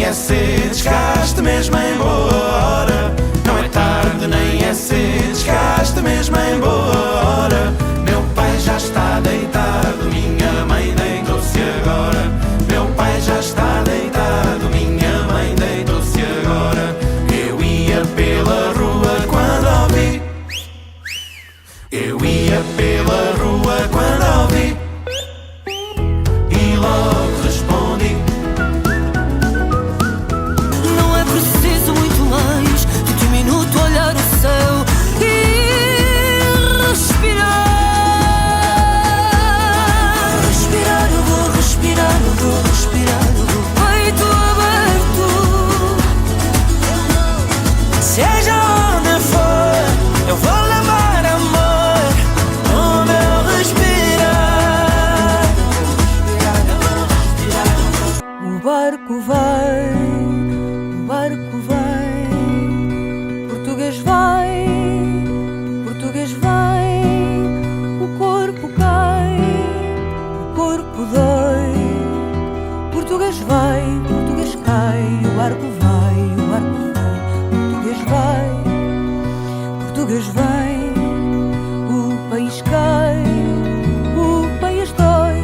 é ser desgaste mesmo em boa hora. Não é tarde nem é cedo, desgaste mesmo em boa hora. Meu pai já está deitado, minha mãe deitou-se agora. Meu pai já está deitado, minha mãe deitou-se agora. Eu ia pela rua quando ouvi. Eu ia pela rua quando ouvi. E logo respondi. Não é preciso muito mais do que um minuto olhar o céu e respirar. Respirar, eu vou respirar, eu vou respirar, eu vou. Peito aberto. Seja onde for, eu vou levar amor onde eu respirar. O barco vai, o barco vai, português vai, português vai. O corpo cai, o corpo dói. Português vai, português cai. O barco vai, o barco vai. Português vai, português vai. O país cai, o país dói.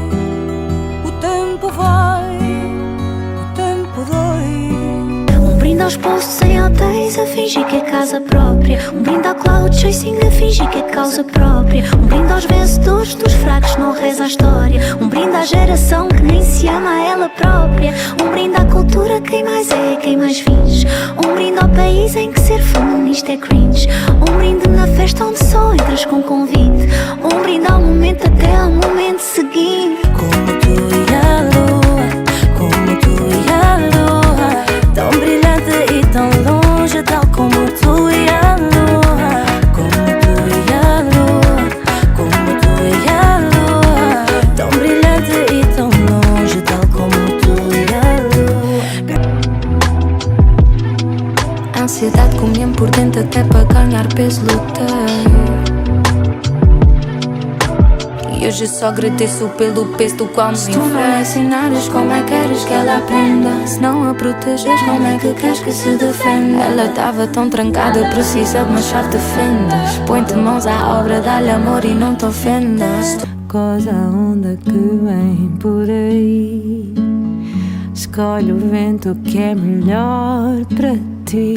O tempo vai, o tempo dói. Um brinde aos postos sem hotéis a fingir que é casa própria. Um brinde ao cloud chasing a fingir que é causa própria. Um brinde aos vencedores dos fracos, não reza a história. Um brinde à geração que nem se ama a ela própria. Um brinde à cultura, quem mais é, quem mais finge. Um brinde ao país em que ser feminista é cringe. Um brinde na festa onde só entras com convite. Um brinde ao momento até ao momento seguinte. Como tu e a lua, como tu e a lua, tão brilhante e tão longe, tal como tu e a lua. Como tu e a lua, como tu e a lua, tão brilhante e tão longe, tal como tu e a lua. Ansiedade comia-me por dentro até para ganhar peso lutei. E hoje só agradeço pelo peso do qual me enfrento. Se tu não ensinares, como é que queres que ela aprenda? Se não a proteges, como é que queres que se defenda? Ela estava tão trancada, precisa de uma chave de fendas. Põe-te mãos à obra, dá-lhe amor e não te ofendas. Coisa a onda que vem por aí. Escolhe o vento que é melhor para ti.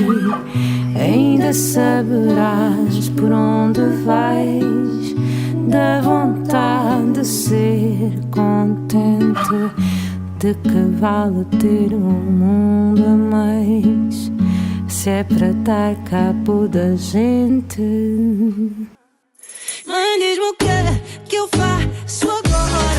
Ainda saberás por onde vais. Da vontade de ser contente, de que vale ter um mundo a mais, se é para dar cabo da gente. Mãe, diz-me o que eu faço agora.